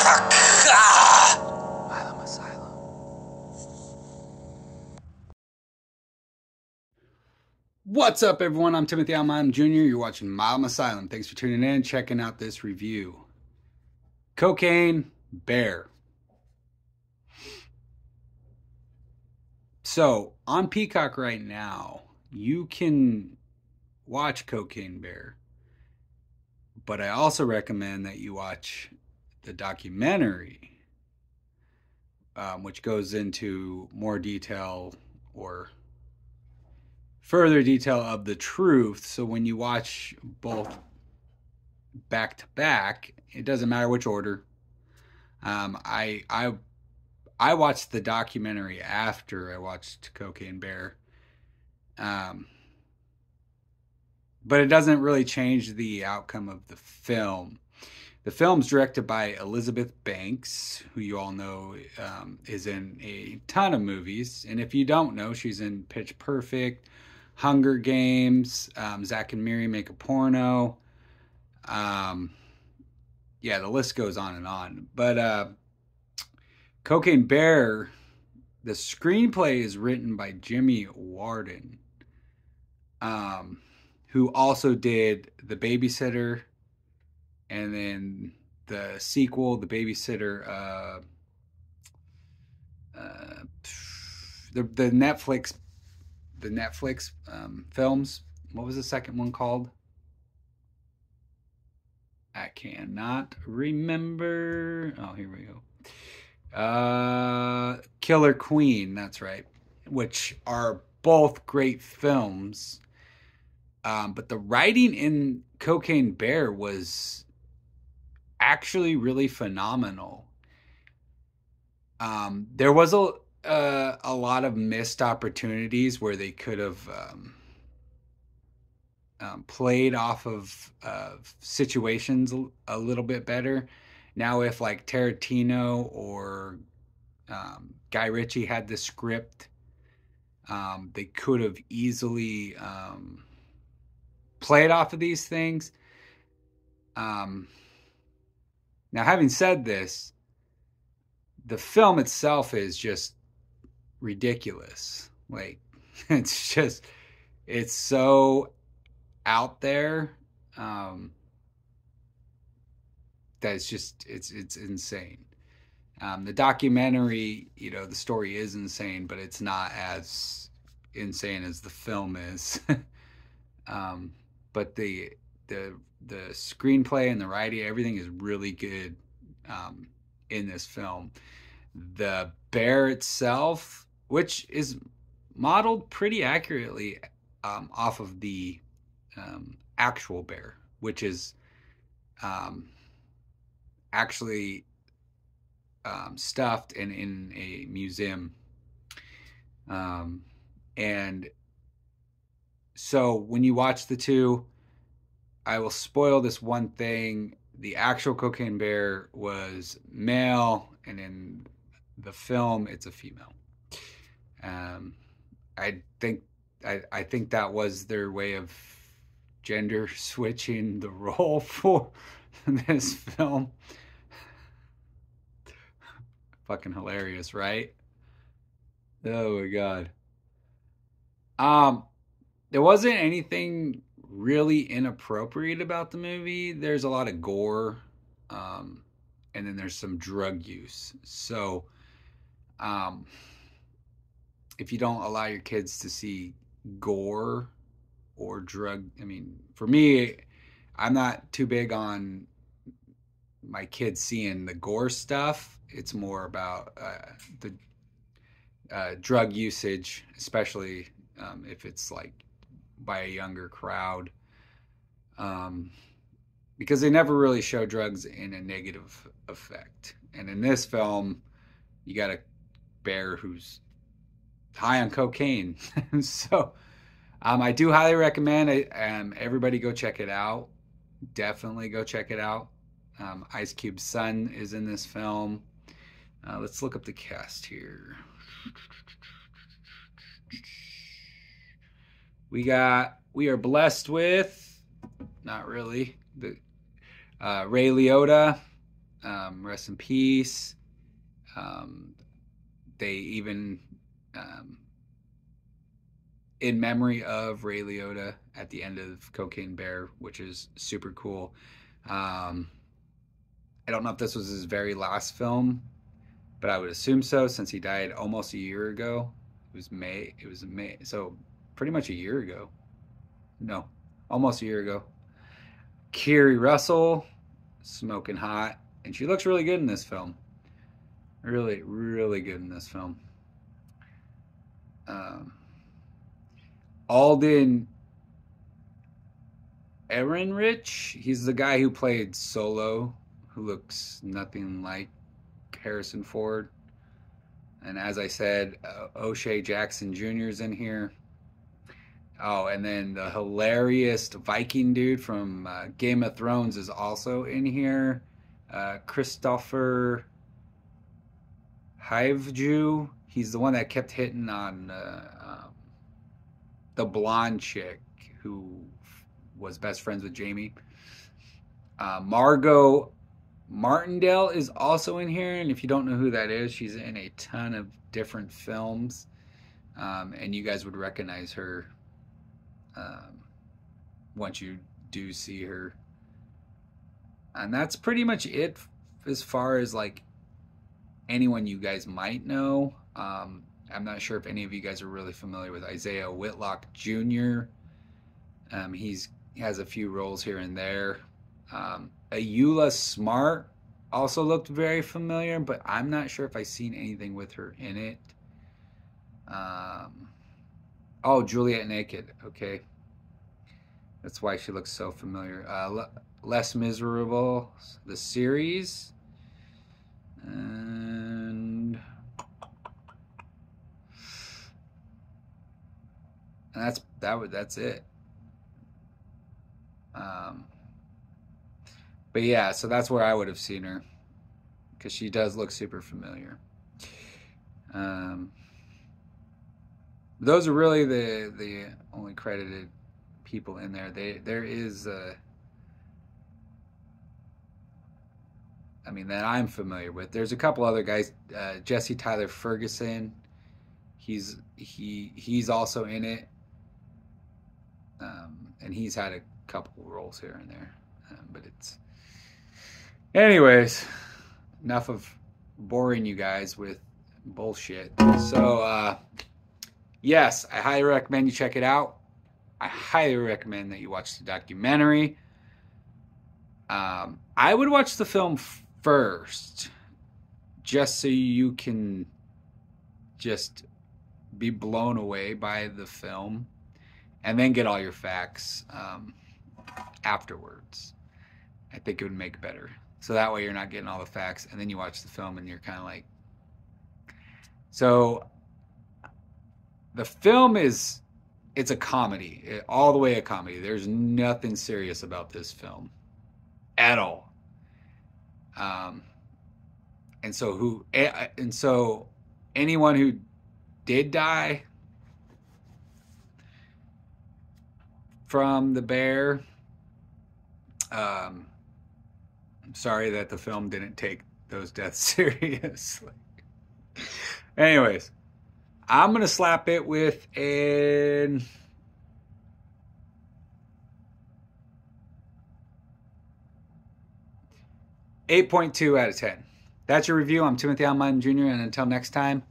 Milamasylum. What's up, everyone? I'm Timothy Alman Jr. You're watching Milamasylum. Thanks for tuning in, checking out this review. Cocaine Bear. So, on Peacock right now, you can watch Cocaine Bear, but I also recommend that you watch the documentary, which goes into more detail or further detail of the truth. So when you watch both back to back, it doesn't matter which order. I watched the documentary after I watched Cocaine Bear, but it doesn't really change the outcome of the film. The film's directed by Elizabeth Banks, who you all know is in a ton of movies. And if you don't know, she's in Pitch Perfect, Hunger Games, Zack and Miri Make a Porno. Yeah, the list goes on and on. But Cocaine Bear, the screenplay is written by Jimmy Warden, who also did The Babysitter, and then the sequel, The Babysitter, the Netflix films. What was the second one called? I cannot remember. Oh, here we go. Killer Queen, that's right. Which are both great films. But the writing in Cocaine Bear was actually really phenomenal. There was a lot of missed opportunities where they could have played off of situations a little bit better. Now, if like Tarantino or Guy Ritchie had the script, they could have easily played off of these things. Now, having said this, the film itself is just ridiculous. Like, it's so out there that it's insane. The documentary, the story is insane, but it's not as insane as the film is. But the screenplay and the writing, everything is really good in this film. The bear itself, which is modeled pretty accurately off of the actual bear, which is actually stuffed and in a museum. And so when you watch the two, I will spoil this one thing. The actual Cocaine Bear was male, and in the film, it's a female. I think that was their way of gender switching the role for this film. Fucking hilarious, right? Oh my god. There wasn't anything really inappropriate about the movie. There's a lot of gore, and then there's some drug use. So, if you don't allow your kids to see gore or drug, I mean, for me, I'm not too big on my kids seeing the gore stuff. It's more about the drug usage, especially if it's like by a younger crowd, because they never really show drugs in a negative effect. And in this film, you got a bear who's high on cocaine. So I do highly recommend it. Everybody go check it out. Definitely go check it out. Ice Cube's son is in this film. Let's look up the cast here. We are blessed with, not really, Ray Liotta, Rest in peace. Um, they even, um, in memory of Ray Liotta at the end of Cocaine Bear, which is super cool. Um, I don't know if this was his very last film, but I would assume so since he died almost a year ago. It was May. It was May. So pretty much a year ago. No, almost a year ago. Keri Russell, smoking hot, and she looks really good in this film. Really, really good in this film. Um, Alden Ehrenreich, he's the guy who played Solo, who looks nothing like Harrison Ford. And as I said, O'Shea Jackson Jr. is in here. Oh, and then the hilarious Viking dude from Game of Thrones is also in here. Christopher Hiveju. He's the one that kept hitting on the blonde chick who was best friends with Jamie. Margot Martindale is also in here, and if you don't know who that is, she's in a ton of different films, and you guys would recognize her once you do see her. And that's pretty much it as far as like anyone you guys might know. I'm not sure if any of you guys are really familiar with Isaiah Whitlock Jr. He has a few roles here and there. Ayula Smart also looked very familiar, but I'm not sure if I've seen anything with her in it. Oh, Juliet Naked. Okay. That's why she looks so familiar. Less Miserable, the series. And that's it. But yeah, so that's where I would have seen her, because she does look super familiar. Those are really the only credited people in there. There is I mean, that I'm familiar with. There's a couple other guys. Jesse Tyler Ferguson, he's also in it, and he's had a couple roles here and there. But it's, anyways, enough of boring you guys with bullshit. So yes, I highly recommend you check it out. I highly recommend that you watch the documentary. I would watch the film first, just so you can just be blown away by the film, and then get all your facts afterwards. I think it would make better. So that way you're not getting all the facts, and then you watch the film and you're kind of like... So the film it's a comedy, all the way a comedy. There's nothing serious about this film at all. And so anyone who did die from the bear, I'm sorry that the film didn't take those deaths seriously. Anyways, I'm gonna slap it with an 8.2 out of 10. That's your review. I'm Timothy Almine Jr., and until next time,